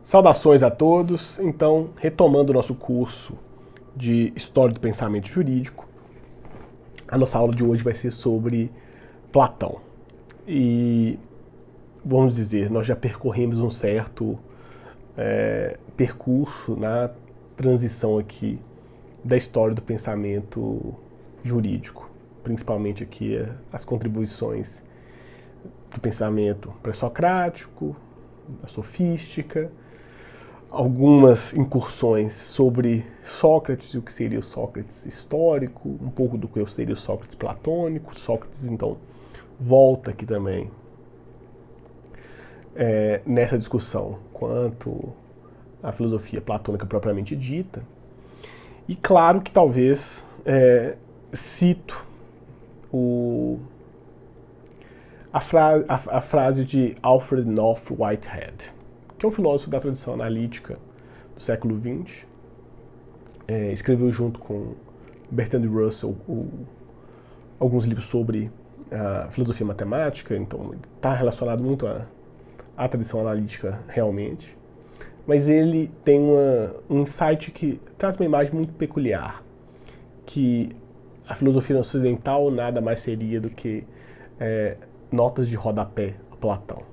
Saudações a todos. Então, retomando o nosso curso de História do Pensamento Jurídico, a nossa aula de hoje vai ser sobre Platão. E, vamos dizer, nós já percorremos um certo percurso na transição aqui da história do pensamento jurídico, principalmente aqui as contribuições do pensamento pré-socrático, da sofística, algumas incursões sobre Sócrates e o que seria o Sócrates histórico, um pouco do que seria o Sócrates platônico. Sócrates, então, volta aqui também nessa discussão quanto à filosofia platônica propriamente dita. E claro que talvez cito a frase de Alfred North Whitehead, que é um filósofo da tradição analítica do século XX, escreveu junto com Bertrand Russell alguns livros sobre a filosofia matemática, então está relacionado muito à tradição analítica realmente, mas ele tem um insight que traz uma imagem muito peculiar, que a filosofia ocidental nada mais seria do que notas de rodapé a Platão.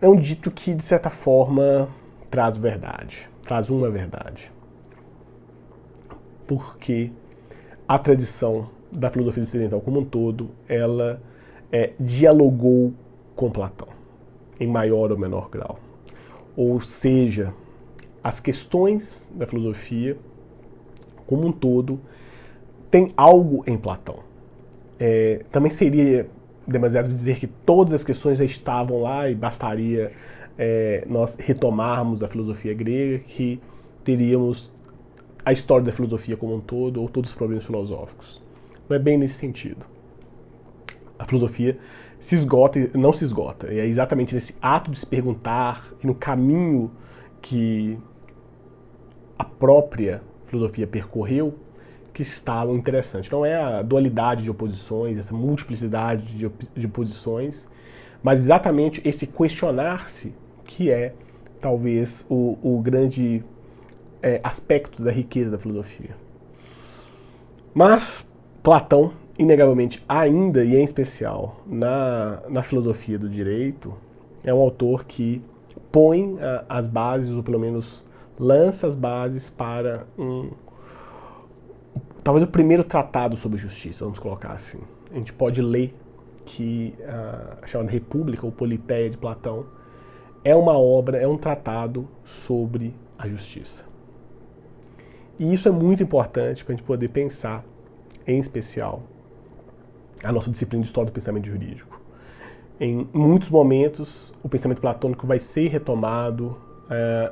É um dito que, de certa forma, traz verdade, traz uma verdade. Porque a tradição da filosofia ocidental como um todo, ela dialogou com Platão, em maior ou menor grau. Ou seja, as questões da filosofia como um todo têm algo em Platão. Também seria demasiado dizer que todas as questões já estavam lá e bastaria nós retomarmos a filosofia grega que teríamos a história da filosofia como um todo ou todos os problemas filosóficos. Não é bem nesse sentido. A filosofia se esgota e não se esgota. E é exatamente nesse ato de se perguntar e no caminho que a própria filosofia percorreu que está interessante. Não é a dualidade de oposições, essa multiplicidade de oposições, mas exatamente esse questionar-se que é, talvez, o grande aspecto da riqueza da filosofia. Mas Platão, inegavelmente, ainda e em especial na filosofia do direito, é um autor que põe as bases, ou pelo menos lança as bases para talvez o primeiro tratado sobre justiça, vamos colocar assim. A gente pode ler que a chamada República, ou Politeia de Platão, é uma obra, é um tratado sobre a justiça. E isso é muito importante para a gente poder pensar, em especial, a nossa disciplina de História do Pensamento Jurídico. Em muitos momentos, o pensamento platônico vai ser retomado,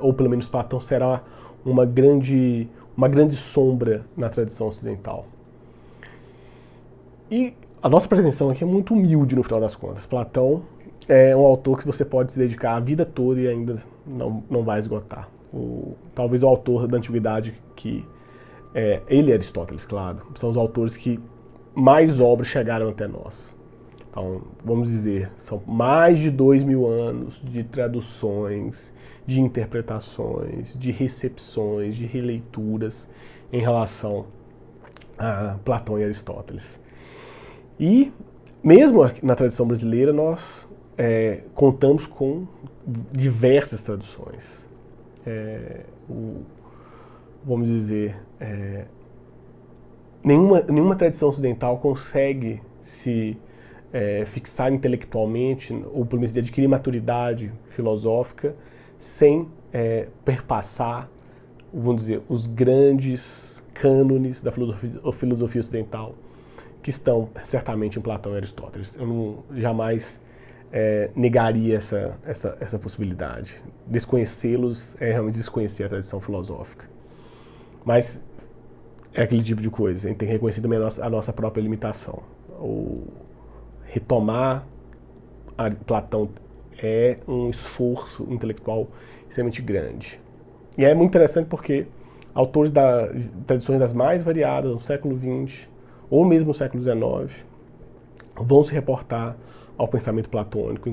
ou pelo menos Platão será uma grande sombra na tradição ocidental. E a nossa pretensão aqui é muito humilde no final das contas. Platão é um autor que você pode se dedicar a vida toda e ainda não vai esgotar. Talvez o autor da antiguidade que ele e Aristóteles, claro, são os autores que mais obras chegaram até nós. Então, vamos dizer, são mais de 2000 anos de traduções, de interpretações, de recepções, de releituras em relação a Platão e Aristóteles. E, mesmo na tradição brasileira, nós contamos com diversas traduções. Vamos dizer, nenhuma tradição ocidental consegue se fixar intelectualmente, ou pelo menos adquirir maturidade filosófica, sem perpassar, vamos dizer, os grandes cânones da filosofia ocidental, que estão certamente em Platão e Aristóteles. Eu jamais negaria essa possibilidade. Desconhecê-los é realmente desconhecer a tradição filosófica. Mas é aquele tipo de coisa, a gente tem que reconhecer também a nossa própria limitação. Retomar Platão é um esforço intelectual extremamente grande. E é muito interessante porque autores de tradições das mais variadas no século XX, ou mesmo no século XIX, vão se reportar ao pensamento platônico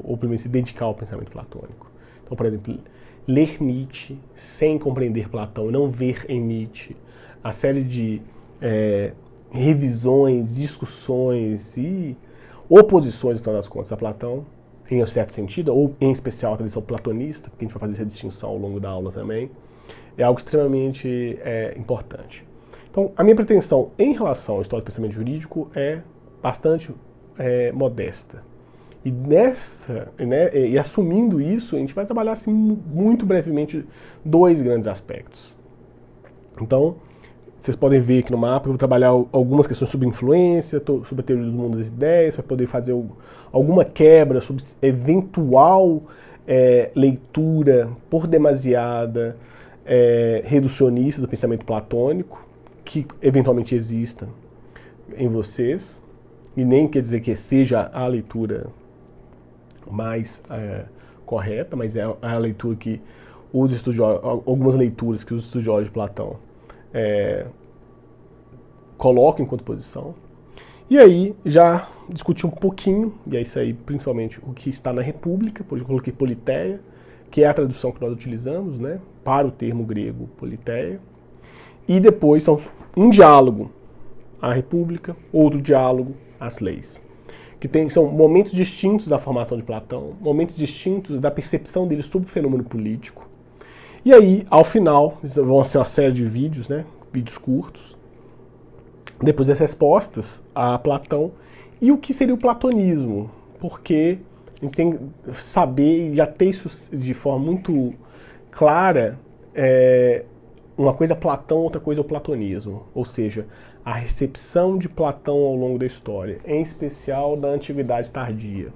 ou pelo menos se dedicar ao pensamento platônico. Então, por exemplo, ler Nietzsche sem compreender Platão, não ver em Nietzsche a série de revisões, discussões e oposições, no final das contas, a Platão, em um certo sentido, ou em especial a tradição platonista, porque a gente vai fazer essa distinção ao longo da aula também, é algo extremamente importante. Então, a minha pretensão em relação à história do pensamento jurídico é bastante modesta. E assumindo isso, a gente vai trabalhar assim, muito brevemente dois grandes aspectos. Então, vocês podem ver aqui no mapa que eu vou trabalhar algumas questões sobre influência, sobre a teoria dos mundos das ideias, vai poder fazer alguma quebra sobre eventual leitura por demasiada reducionista do pensamento platônico, que eventualmente exista em vocês, e nem quer dizer que seja a leitura mais correta, mas é a leitura que os estudiosos, algumas leituras que os estudiosos de Platão colocam enquanto posição. E aí já discuti um pouquinho, e é isso aí principalmente o que está na República, eu coloquei politeia, que é a tradução que nós utilizamos, né, para o termo grego politeia. E depois são um diálogo à República, outro diálogo às leis. São momentos distintos da formação de Platão, momentos distintos da percepção dele sobre o fenômeno político. E aí, ao final, vão ser uma série de vídeos, né, vídeos curtos, depois das respostas a Platão e o que seria o platonismo, porque a gente tem que saber e já ter isso de forma muito clara, uma coisa é Platão, outra coisa é o platonismo, ou seja, a recepção de Platão ao longo da história, em especial da antiguidade tardia,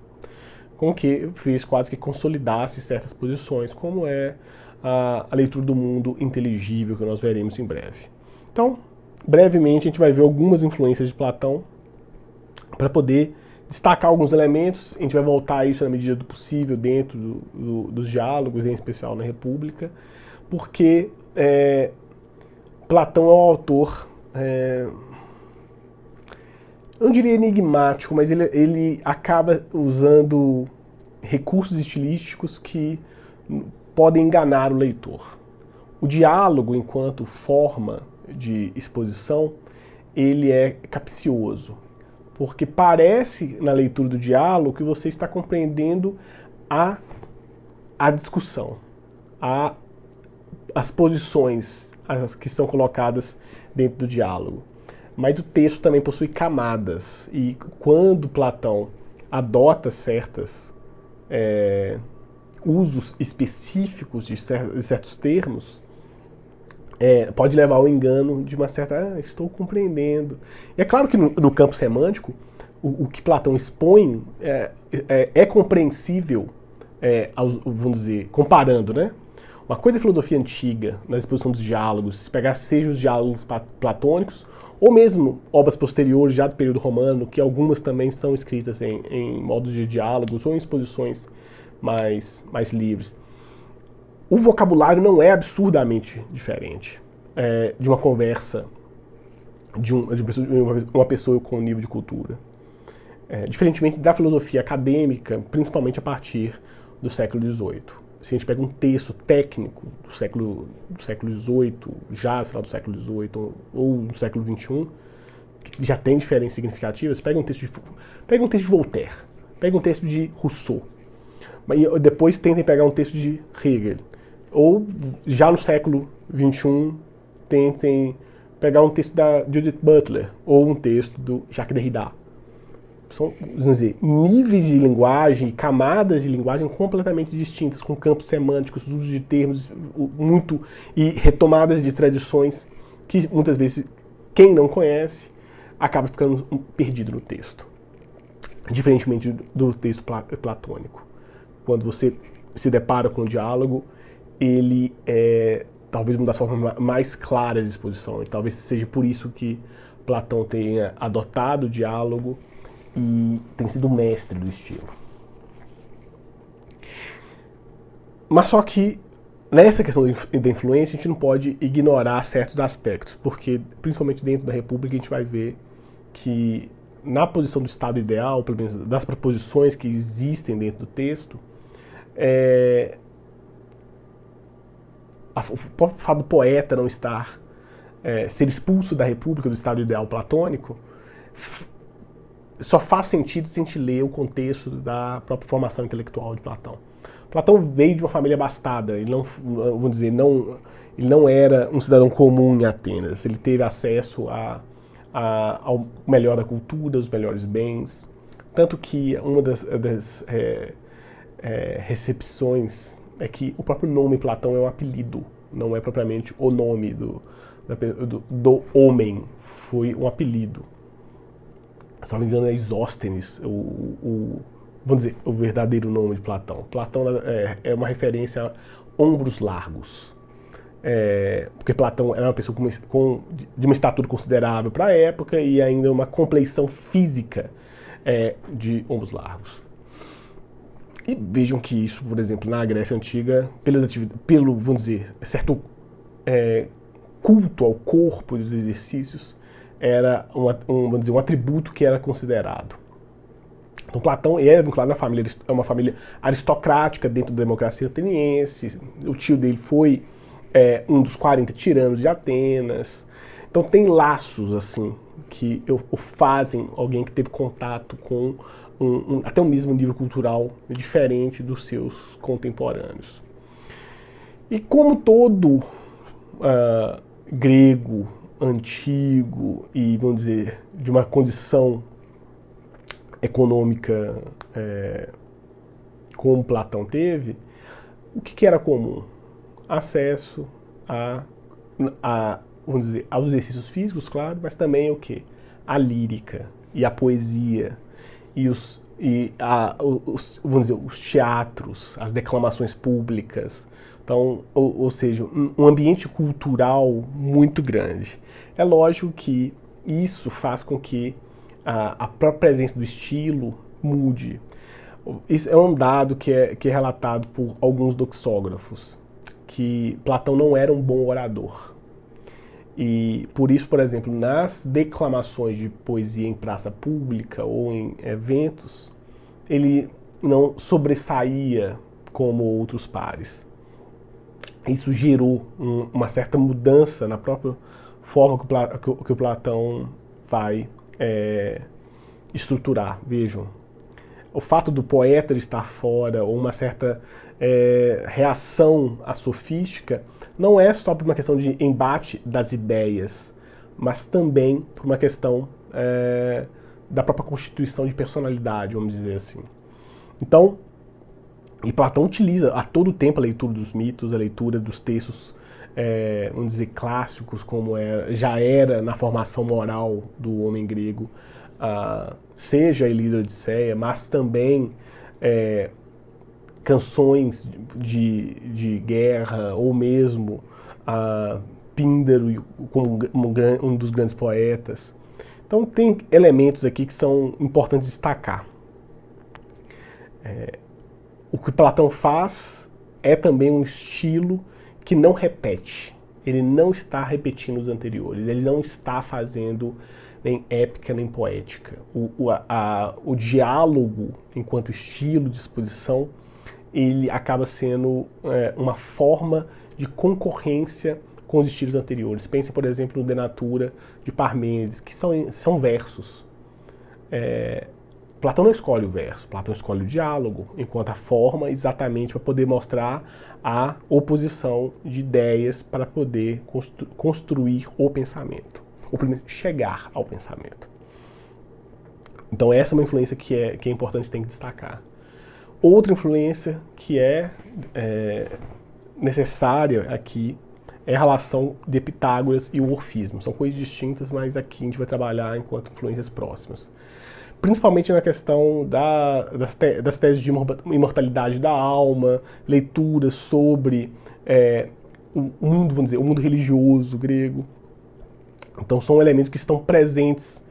com que fez quase que consolidasse certas posições, como é a leitura do mundo inteligível, que nós veremos em breve. Então, brevemente, a gente vai ver algumas influências de Platão para poder destacar alguns elementos. A gente vai voltar a isso na medida do possível dentro dos diálogos, em especial na República, porque Platão é um autor, eu não diria enigmático, mas ele acaba usando recursos estilísticos que podem enganar o leitor. O diálogo, enquanto forma de exposição, ele é capcioso, porque parece, na leitura do diálogo, que você está compreendendo a discussão, as posições que são colocadas dentro do diálogo. Mas o texto também possui camadas, e quando Platão adota certos usos específicos de certos termos, pode levar ao engano de uma certa... estou compreendendo. E é claro que no campo semântico, o que Platão expõe é compreensível, vamos dizer, comparando, né? Uma coisa é a filosofia antiga, na exposição dos diálogos, se pegar seja os diálogos platônicos, ou mesmo obras posteriores, já do período romano, que algumas também são escritas em modos de diálogos ou em exposições mais livres. O vocabulário não é absurdamente diferente de uma conversa de uma pessoa com nível de cultura. Diferentemente da filosofia acadêmica, principalmente a partir do século XVIII. Se a gente pega um texto técnico do século XVIII, já no final do século XVIII ou do século XXI, que já tem diferenças significativas, pega um texto de Voltaire, pega um texto de Rousseau, e depois tentem pegar um texto de Hegel. Ou, já no século XXI, tentem pegar um texto da Judith Butler, ou um texto do Jacques Derrida. São, vamos dizer, níveis de linguagem, camadas de linguagem completamente distintas, com campos semânticos, uso de termos e retomadas de tradições que, muitas vezes, quem não conhece, acaba ficando perdido no texto. Diferentemente do texto platônico. Quando você se depara com o diálogo, ele é talvez uma das formas mais claras de exposição. E talvez seja por isso que Platão tenha adotado o diálogo e tem sido o mestre do estilo. Mas só que nessa questão da influência a gente não pode ignorar certos aspectos, porque principalmente dentro da República a gente vai ver que na posição do estado ideal, pelo menos das proposições que existem dentro do texto, o próprio fato do poeta não estar, ser expulso da república, do estado ideal platônico, só faz sentido se a gente ler o contexto da própria formação intelectual de Platão. Platão veio de uma família abastada, ele não, vamos dizer, ele não era um cidadão comum em Atenas, ele teve acesso ao melhor da cultura, os melhores bens, tanto que uma das recepções é que o próprio nome Platão é um apelido, não é propriamente o nome do homem, foi um apelido. Se não me engano é Isóstenes, vamos dizer, o verdadeiro nome de Platão. Platão é uma referência a ombros largos. Porque Platão era uma pessoa de uma estatura considerável para a época e ainda uma compleição física de ombros largos. E vejam que isso, por exemplo, na Grécia Antiga, pelo vamos dizer, certo culto ao corpo e dos exercícios, era vamos dizer, um atributo que era considerado. Então Platão era vinculado na família, é uma família aristocrática dentro da democracia ateniense, o tio dele foi um dos 40 tiranos de Atenas. Então tem laços assim que o fazem alguém que teve contato com até o mesmo nível cultural diferente dos seus contemporâneos. E como todo grego antigo e, vamos dizer, de uma condição econômica como Platão teve, o que era comum? Acesso vamos dizer, aos exercícios físicos, claro, mas também o quê? A lírica e a poesia e vamos dizer, os teatros, as declamações públicas. Então, ou seja, um ambiente cultural muito grande. É lógico que isso faz com que a própria presença do estilo mude. Isso é um dado que é relatado por alguns doxógrafos, que Platão não era um bom orador. E por isso, por exemplo, nas declamações de poesia em praça pública ou em eventos, ele não sobressaía como outros pares. Isso gerou uma certa mudança na própria forma que o Platão vai estruturar. Vejam, o fato do poeta estar fora, ou uma certa reação à sofística, não é só por uma questão de embate das ideias, mas também por uma questão da própria constituição de personalidade, vamos dizer assim. Então, e Platão utiliza a todo tempo a leitura dos mitos, a leitura dos textos, vamos dizer, clássicos, como já era na formação moral do homem grego, seja a Ilíada e Odisseia, mas também canções de guerra, ou mesmo Píndaro como um dos grandes poetas. Então tem elementos aqui que são importantes destacar. O que Platão faz é também um estilo que não repete. Ele não está repetindo os anteriores, ele não está fazendo nem épica nem poética. O diálogo, enquanto estilo de exposição, ele acaba sendo uma forma de concorrência com os estilos anteriores. Pensem, por exemplo, no De Natura de Parmênides, que são versos. Platão não escolhe o verso, Platão escolhe o diálogo, enquanto a forma exatamente para poder mostrar a oposição de ideias para poder construir o pensamento, ou pelo menos chegar ao pensamento. Então essa é uma influência que é importante, tem que destacar. Outra influência que é necessária aqui é a relação de Pitágoras e o orfismo. São coisas distintas, mas aqui a gente vai trabalhar enquanto influências próximas. Principalmente na questão das teses de imortalidade da alma, leituras sobre o mundo, vamos dizer, o mundo religioso grego. Então são elementos que estão presentes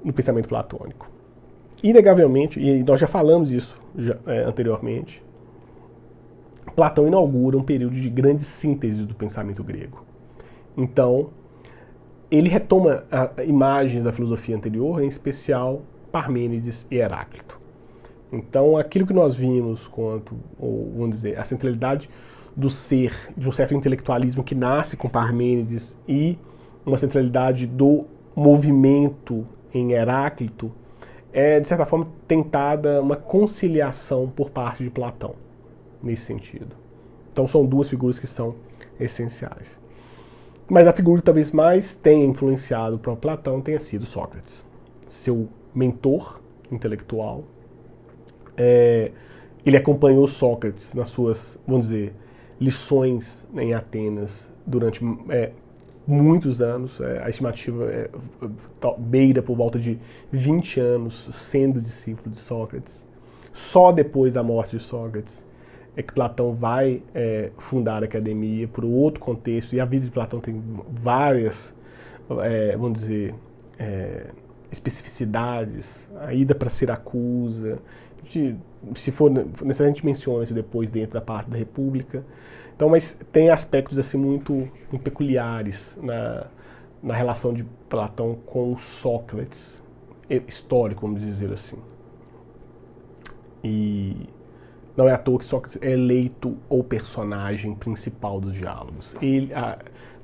no pensamento platônico. Inegavelmente, e nós já falamos isso anteriormente, Platão inaugura um período de grandes sínteses do pensamento grego. Então, ele retoma imagens da filosofia anterior, em especial Parmênides e Heráclito. Então, aquilo que nós vimos ou vamos dizer, a centralidade do ser, de um certo intelectualismo que nasce com Parmênides e uma centralidade do movimento em Heráclito, é, de certa forma, tentada uma conciliação por parte de Platão, nesse sentido. Então, são duas figuras que são essenciais. Mas a figura que talvez mais tenha influenciado o próprio Platão tenha sido Sócrates, seu mentor intelectual. Ele acompanhou Sócrates nas suas, vamos dizer, lições em Atenas durante muitos anos. A estimativa beira por volta de 20 anos sendo discípulo de Sócrates. Só depois da morte de Sócrates é que Platão vai fundar a academia por outro contexto, e a vida de Platão tem várias, vamos dizer, especificidades. A ida para Siracusa, se for necessário, a gente menciona isso depois dentro da parte da República. Então, mas tem aspectos assim muito peculiares na relação de Platão com Sócrates, histórico, vamos dizer assim. E não é à toa que Sócrates é eleito o personagem principal dos diálogos.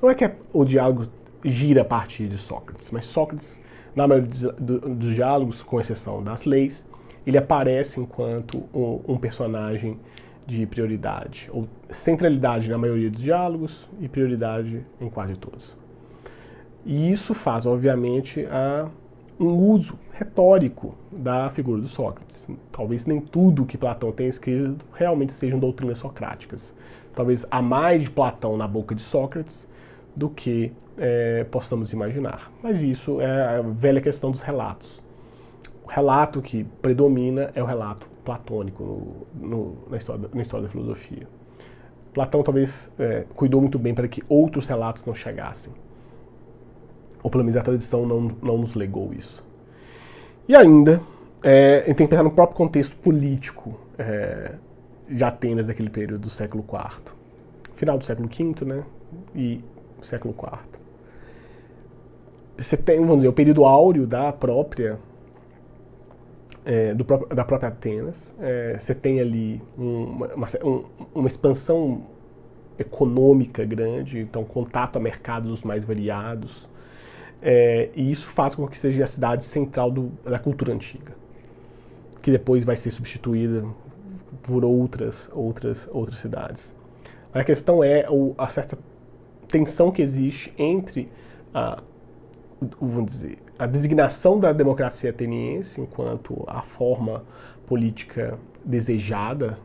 Não é que o diálogo gira a partir de Sócrates, mas Sócrates, na maioria dos diálogos, com exceção das leis, ele aparece enquanto um personagem de prioridade, ou centralidade na maioria dos diálogos e prioridade em quase todos. E isso faz, obviamente, um uso retórico da figura do Sócrates. Talvez nem tudo que Platão tenha escrito realmente sejam doutrinas socráticas. Talvez há mais de Platão na boca de Sócrates do que possamos imaginar. Mas isso é a velha questão dos relatos. O relato que predomina é o relato platônico na história da filosofia. Platão talvez cuidou muito bem para que outros relatos não chegassem. Ou pelo menos a tradição não nos legou isso. E ainda, a gente tem que pensar no próprio contexto político de Atenas daquele período do século IV. Final do século V, né? E século IV. Você tem, vamos dizer, o período áureo da própria Atenas. Você tem ali uma expansão econômica grande, então contato a mercados os mais variados. E isso faz com que seja a cidade central da cultura antiga, que depois vai ser substituída por outras cidades. A questão é a certa tensão que existe entre vamos dizer, a designação da democracia ateniense enquanto a forma política desejada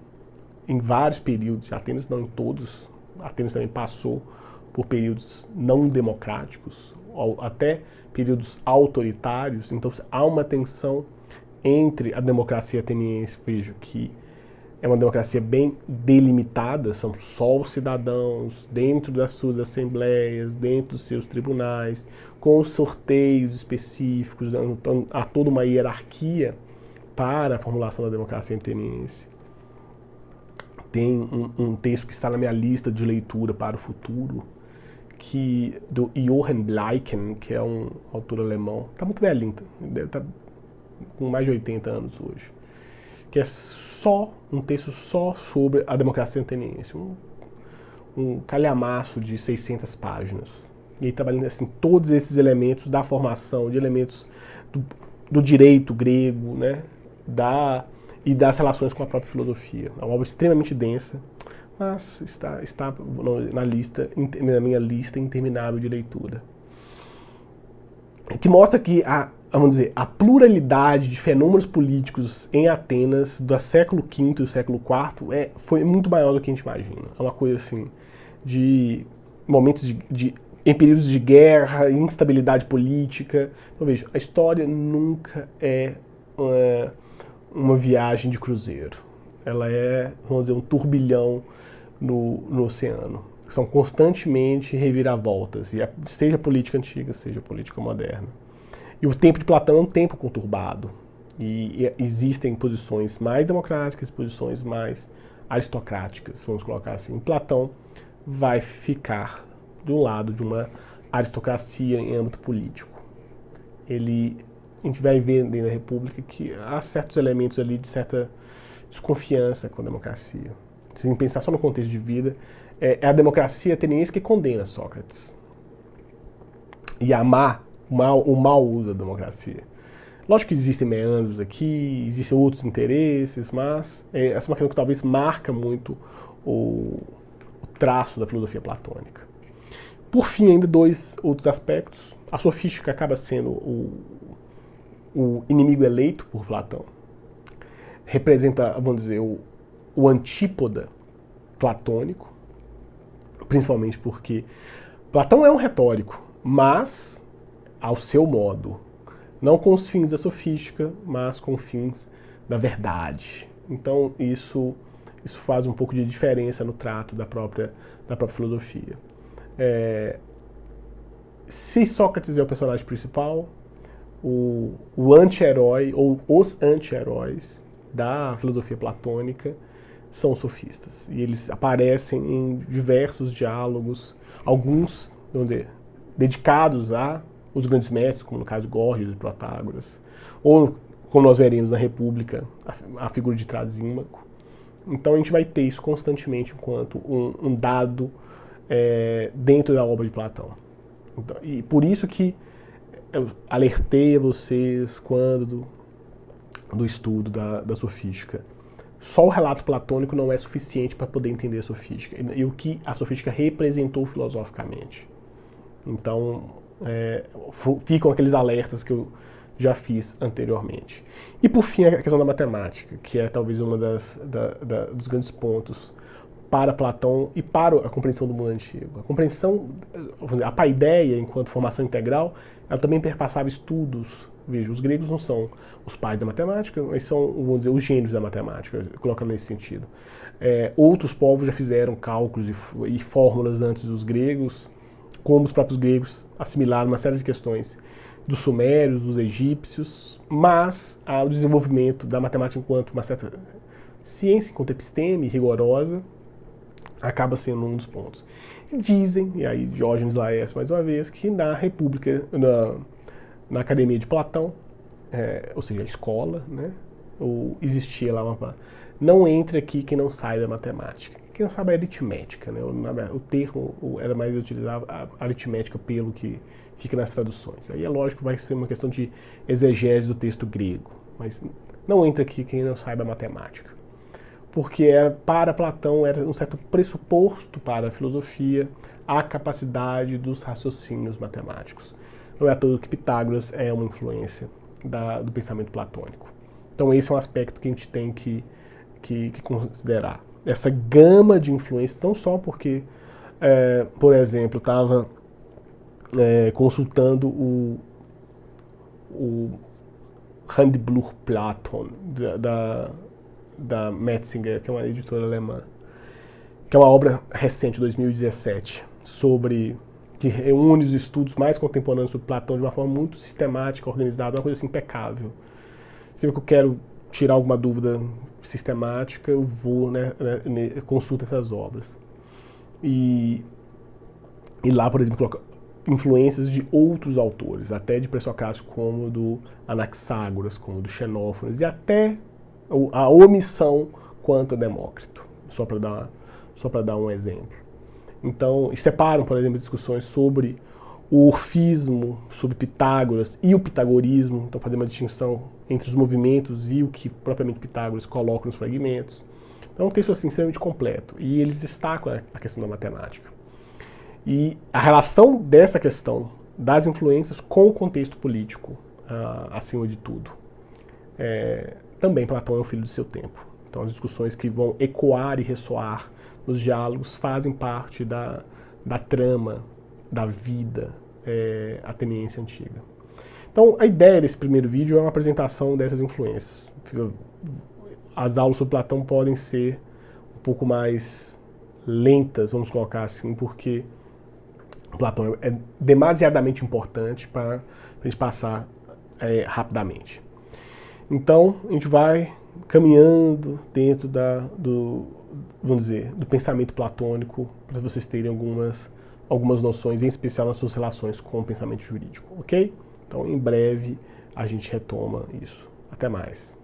em vários períodos de Atenas, não em todos. Atenas também passou por períodos não democráticos, até períodos autoritários. Então há uma tensão entre a democracia ateniense, vejo que é uma democracia bem delimitada, são só os cidadãos dentro das suas assembleias, dentro dos seus tribunais, com os sorteios específicos, então há toda uma hierarquia para a formulação da democracia ateniense. Tem um texto que está na minha lista de leitura para o futuro, do Johann Bleichen, que é um autor alemão, está muito velhinho, deve estar com mais de 80 anos hoje, que é um texto só sobre a democracia ateniense, um calhamaço de 600 páginas. E aí trabalhando assim, todos esses elementos da formação, de elementos do direito grego, né, e das relações com a própria filosofia. É uma obra extremamente densa, mas está na minha lista interminável de leitura. Que mostra que vamos dizer, a pluralidade de fenômenos políticos em Atenas do século V e do século IV foi muito maior do que a gente imagina. É uma coisa assim, de momentos em períodos de guerra, instabilidade política. Então veja, a história nunca é uma viagem de cruzeiro. Ela é, vamos dizer, um turbilhão no oceano. São constantemente reviravoltas, seja política antiga, seja política moderna. E o tempo de Platão é um tempo conturbado. E existem posições mais democráticas, posições mais aristocráticas, vamos colocar assim. Platão vai ficar do lado de uma aristocracia em âmbito político. A gente vai ver dentro da República que há certos elementos ali de certa desconfiança com a democracia. Se a gente pensar só no contexto de vida, é a democracia ateniense que condena Sócrates. E o mau uso da democracia. Lógico que existem meandros aqui, existem outros interesses, mas essa é uma questão que talvez marca muito o traço da filosofia platônica. Por fim, ainda dois outros aspectos. A sofística acaba sendo o inimigo eleito por Platão. Representa, vamos dizer, o antípoda platônico, principalmente porque Platão é um retórico, mas ao seu modo. Não com os fins da sofística, mas com fins da verdade. Então isso faz um pouco de diferença no trato da própria filosofia. Se Sócrates é o personagem principal, o anti-herói ou os anti-heróis da filosofia platônica são os sofistas. E eles aparecem em diversos diálogos, alguns dedicados a os grandes mestres, como no caso Górgias e Protágoras, ou, como nós veremos na República, a figura de Trasímaco. Então a gente vai ter isso constantemente enquanto um dado dentro da obra de Platão. Então, e por isso que eu alertei a vocês quando do estudo da sofística. Só o relato platônico não é suficiente para poder entender a sofística e o que a sofística representou filosoficamente. Então, ficam aqueles alertas que eu já fiz anteriormente. E por fim, a questão da matemática, que é talvez uma dos grandes pontos para Platão e para a compreensão do mundo antigo. A compreensão, a paideia, enquanto formação integral, ela também perpassava estudos. Veja, os gregos não são os pais da matemática, mas são, vamos dizer, os gênios da matemática, colocando nesse sentido. Outros povos já fizeram cálculos e fórmulas antes dos gregos, como os próprios gregos assimilaram uma série de questões dos sumérios, dos egípcios, mas o desenvolvimento da matemática enquanto uma certa ciência, enquanto episteme rigorosa, acaba sendo um dos pontos. E dizem, e aí Diógenes Laércio mais uma vez, que na República, na Academia de Platão, ou seja, a escola, né, existia lá uma... Não entre aqui quem não saiba matemática. Quem não sabe é aritmética, né? O termo era mais utilizado a aritmética pelo que fica nas traduções. Aí é lógico que vai ser uma questão de exegese do texto grego, mas não entra aqui quem não saiba matemática. Porque para Platão era um certo pressuposto para a filosofia a capacidade dos raciocínios matemáticos. Não é à toa que Pitágoras é uma influência do pensamento platônico. Então esse é um aspecto que a gente tem que considerar. Essa gama de influências, não só porque, por exemplo, estava consultando o Handbuch Platon, da Metzinger, que é uma editora alemã, que é uma obra recente, 2017, que reúne os estudos mais contemporâneos sobre Platão de uma forma muito sistemática, organizada, uma coisa assim impecável. Sempre que eu quero tirar alguma dúvida sistemática, eu vou, consulto essas obras. E lá, por exemplo, coloca influências de outros autores, até de pré-socráticos como do Anaxágoras, como do Xenófanes, e até a omissão quanto a Demócrito, só para dar um exemplo. Então, e separam, por exemplo, discussões sobre o orfismo, sobre Pitágoras e o pitagorismo, então fazer uma distinção entre os movimentos e o que propriamente Pitágoras coloca nos fragmentos. Então é um texto assim, extremamente completo, e eles destacam a questão da matemática. E a relação dessa questão das influências com o contexto político, acima de tudo. Também Platão é um filho do seu tempo. Então as discussões que vão ecoar e ressoar nos diálogos fazem parte da trama da vida ateniense antiga. Então a ideia desse primeiro vídeo é uma apresentação dessas influências. As aulas sobre Platão podem ser um pouco mais lentas, vamos colocar assim, porque Platão é demasiadamente importante para a gente passar rapidamente. Então, a gente vai caminhando dentro do pensamento platônico, para vocês terem algumas algumas noções, em especial nas suas relações com o pensamento jurídico, ok? Então, em breve, a gente retoma isso. Até mais.